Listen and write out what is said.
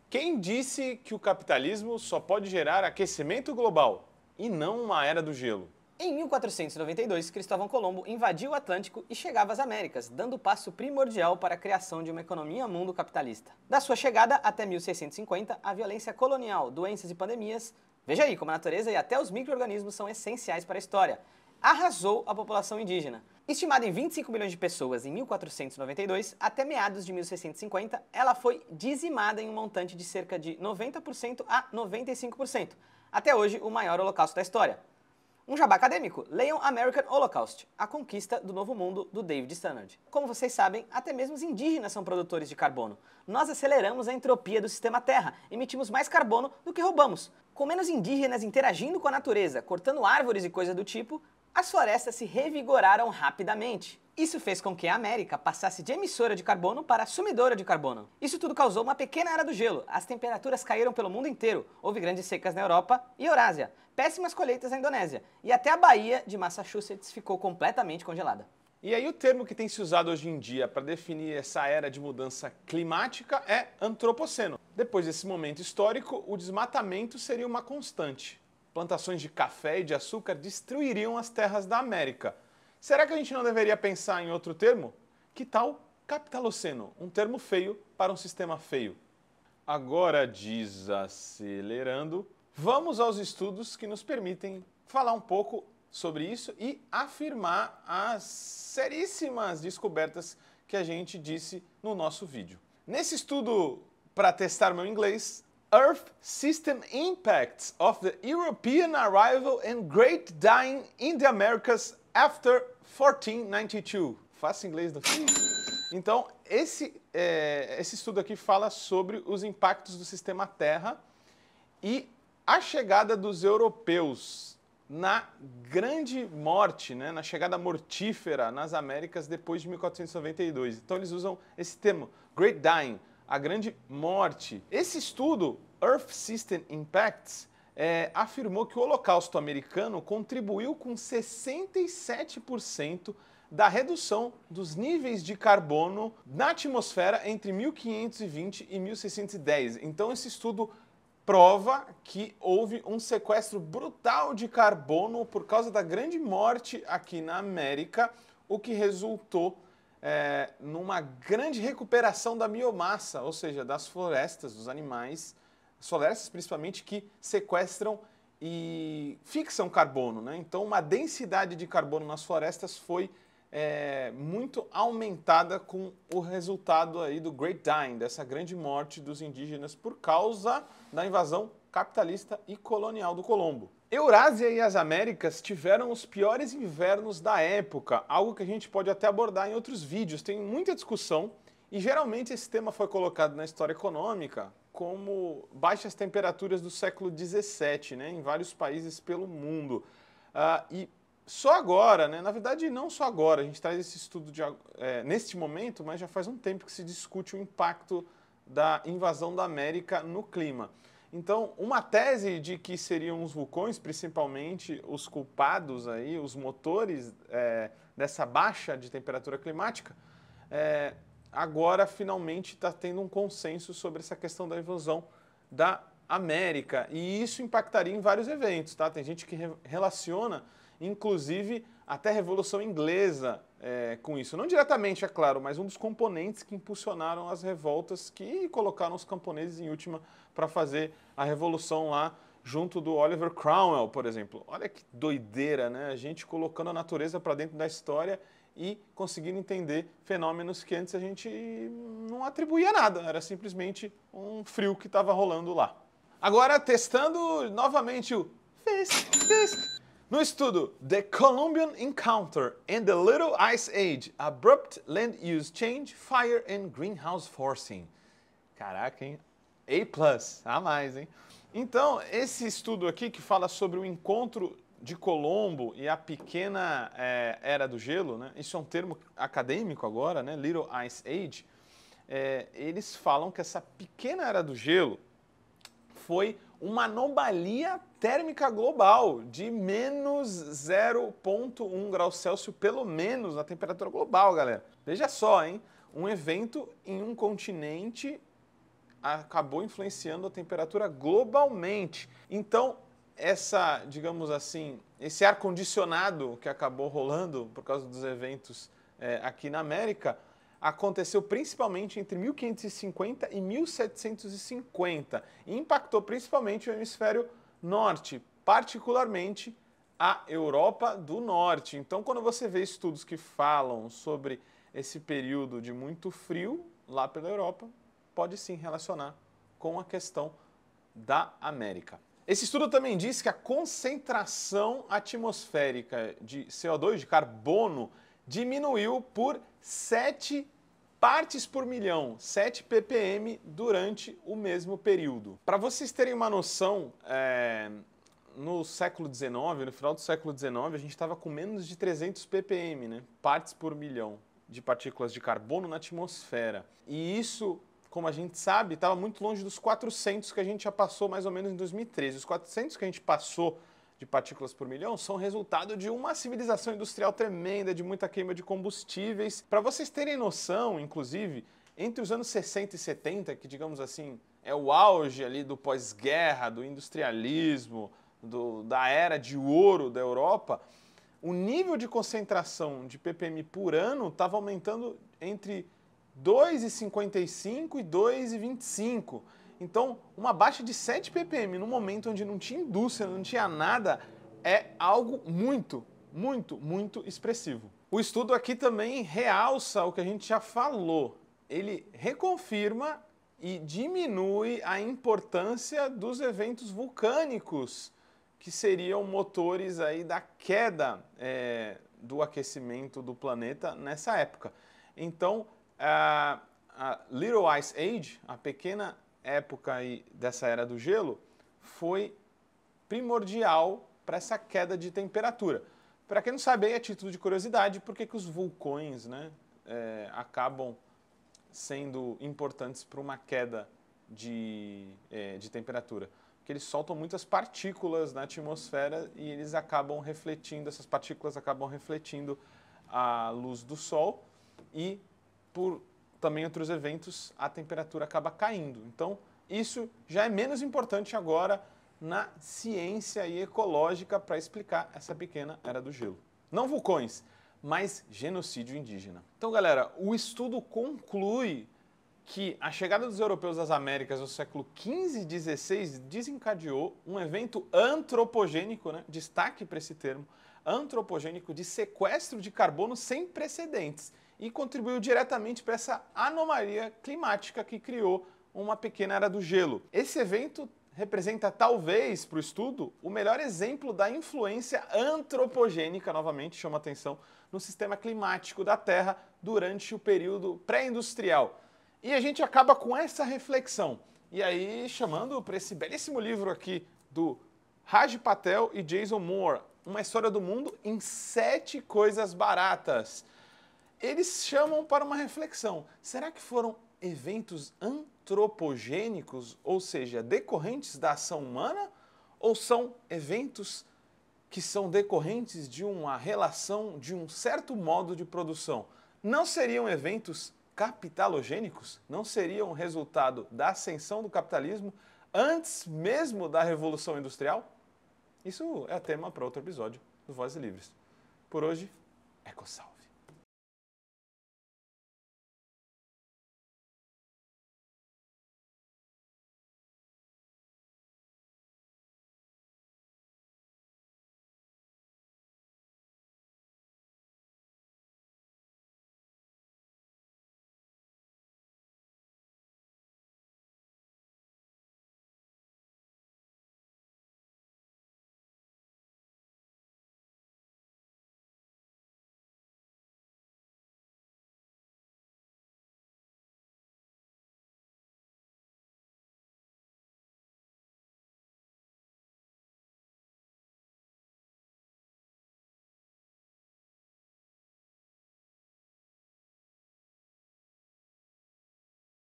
Quem disse que o capitalismo só pode gerar aquecimento global e não uma era do gelo? Em 1492, Cristóvão Colombo invadiu o Atlântico e chegava às Américas, dando o passo primordial para a criação de uma economia mundo capitalista. Da sua chegada até 1650, a violência colonial, doenças e pandemias, veja aí como a natureza e até os micro-organismos são essenciais para a história, arrasou a população indígena. Estimada em 25 milhões de pessoas em 1492, até meados de 1650, ela foi dizimada em um montante de cerca de 90% a 95%. Até hoje, o maior holocausto da história. Um jabá acadêmico, leiam American Holocaust, A Conquista do Novo Mundo, do David Stannard. Como vocês sabem, até mesmo os indígenas são produtores de carbono. Nós aceleramos a entropia do sistema Terra, emitimos mais carbono do que roubamos. Com menos indígenas interagindo com a natureza, cortando árvores e coisas do tipo, as florestas se revigoraram rapidamente. Isso fez com que a América passasse de emissora de carbono para sumidora de carbono. Isso tudo causou uma pequena era do gelo. As temperaturas caíram pelo mundo inteiro. Houve grandes secas na Europa e Eurásia, péssimas colheitas na Indonésia. E até a Baía de Massachusetts ficou completamente congelada. E aí o termo que tem se usado hoje em dia para definir essa era de mudança climática é antropoceno. Depois desse momento histórico, o desmatamento seria uma constante. Plantações de café e de açúcar destruiriam as terras da América. Será que a gente não deveria pensar em outro termo? Que tal capitaloceno, um termo feio para um sistema feio? Agora, desacelerando, vamos aos estudos que nos permitem falar um pouco sobre isso e afirmar as seríssimas descobertas que a gente disse no nosso vídeo. Nesse estudo, para testar meu inglês, Earth System Impacts of the European Arrival and Great Dying in the Americas After 1492. Faça inglês do filho. Então, esse estudo aqui fala sobre os impactos do sistema Terra e a chegada dos europeus na grande morte, né, na chegada mortífera nas Américas depois de 1492. Então, eles usam esse termo, Great Dying, a grande morte. Esse estudo, Earth System Impacts, afirmou que o Holocausto americano contribuiu com 67% da redução dos níveis de carbono na atmosfera entre 1520 e 1610. Então, esse estudo prova que houve um sequestro brutal de carbono por causa da grande morte aqui na América, o que resultou numa grande recuperação da biomassa, ou seja, das florestas, dos animais, as florestas principalmente que sequestram e fixam carbono, né? Então, uma densidade de carbono nas florestas foi muito aumentada com o resultado aí do Great Dying, dessa grande morte dos indígenas por causa da invasão capitalista e colonial do Colombo. Eurásia e as Américas tiveram os piores invernos da época, algo que a gente pode até abordar em outros vídeos, tem muita discussão e geralmente esse tema foi colocado na história econômica como baixas temperaturas do século XVII, né, em vários países pelo mundo. E só agora, né, na verdade não só agora, a gente traz esse estudo neste momento, mas já faz um tempo que se discute o impacto da invasão da América no clima. Então, uma tese de que seriam os vulcões, principalmente, os culpados aí, os motores dessa baixa de temperatura climática, agora finalmente está tendo um consenso sobre essa questão da invasão da América. E isso impactaria em vários eventos, tá? Tem gente que relaciona, inclusive, até a Revolução Inglesa com isso. Não diretamente, é claro, mas um dos componentes que impulsionaram as revoltas que colocaram os camponeses em última para fazer a revolução lá junto do Oliver Cromwell, por exemplo. Olha que doideira, né? A gente colocando a natureza para dentro da história e conseguindo entender fenômenos que antes a gente não atribuía nada, era simplesmente um frio que estava rolando lá. Agora, testando novamente o Fisk. No estudo The Columbian Encounter and the Little Ice Age, Abrupt Land Use Change, Fire and Greenhouse Forcing. Caraca, hein? A+, a mais, hein? Então, esse estudo aqui que fala sobre o encontro de Colombo e a pequena era do gelo, né? Isso é um termo acadêmico agora, né? Little Ice Age. Eles falam que essa pequena era do gelo foi uma anomalia térmica global de menos 0,1 graus Celsius, pelo menos, na temperatura global, galera. Veja só, hein? Um evento em um continente acabou influenciando a temperatura globalmente. Então, digamos assim, esse ar-condicionado que acabou rolando por causa dos eventos aqui na América, aconteceu principalmente entre 1550 e 1750 e impactou principalmente o hemisfério norte, particularmente a Europa do Norte. Então, quando você vê estudos que falam sobre esse período de muito frio lá pela Europa, pode sim relacionar com a questão da América. Esse estudo também diz que a concentração atmosférica de CO2, de carbono, diminuiu por 7 partes por milhão, 7 ppm, durante o mesmo período. Para vocês terem uma noção, no século XIX, no final do século XIX, a gente estava com menos de 300 ppm, né? Partes por milhão de partículas de carbono na atmosfera. E isso, como a gente sabe, estava muito longe dos 400 que a gente já passou mais ou menos em 2013. Os 400 que a gente passou de partículas por milhão são resultado de uma civilização industrial tremenda, de muita queima de combustíveis. Para vocês terem noção, inclusive, entre os anos 60 e 70, que digamos assim, é o auge ali do pós-guerra, do industrialismo, da era de ouro da Europa, o nível de concentração de ppm por ano estava aumentando entre 2,55 e 2,25. Então, uma baixa de 7 ppm no momento onde não tinha indústria, não tinha nada, é algo muito, muito, muito expressivo. O estudo aqui também realça o que a gente já falou. Ele reconfirma e diminui a importância dos eventos vulcânicos, que seriam motores aí da queda do aquecimento do planeta nessa época. Então, a Little Ice Age, a pequena época aí dessa era do gelo, foi primordial para essa queda de temperatura. Para quem não sabe, aí, a título de curiosidade, por que os vulcões, né, acabam sendo importantes para uma queda de temperatura? Porque eles soltam muitas partículas na atmosfera e eles acabam refletindo, essas partículas acabam refletindo a luz do Sol e, por também outros eventos, a temperatura acaba caindo. Então, isso já é menos importante agora na ciência e ecológica para explicar essa pequena era do gelo. Não vulcões, mas genocídio indígena. Então, galera, o estudo conclui que a chegada dos europeus às Américas no século XV e XVI desencadeou um evento antropogênico, né? Destaque para esse termo, antropogênico, de sequestro de carbono sem precedentes, e contribuiu diretamente para essa anomalia climática que criou uma pequena era do gelo. Esse evento representa, talvez, para o estudo, o melhor exemplo da influência antropogênica, novamente chama atenção, no sistema climático da Terra durante o período pré-industrial. E a gente acaba com essa reflexão. E aí, chamando para esse belíssimo livro aqui do Raj Patel e Jason Moore, Uma História do Mundo em 7 Coisas Baratas. Eles chamam para uma reflexão. Será que foram eventos antropogênicos, ou seja, decorrentes da ação humana? Ou são eventos que são decorrentes de uma relação, de um certo modo de produção? Não seriam eventos capitalogênicos? Não seriam resultado da ascensão do capitalismo antes mesmo da Revolução Industrial? Isso é tema para outro episódio do Vozes Livres. Por hoje, EcoSal.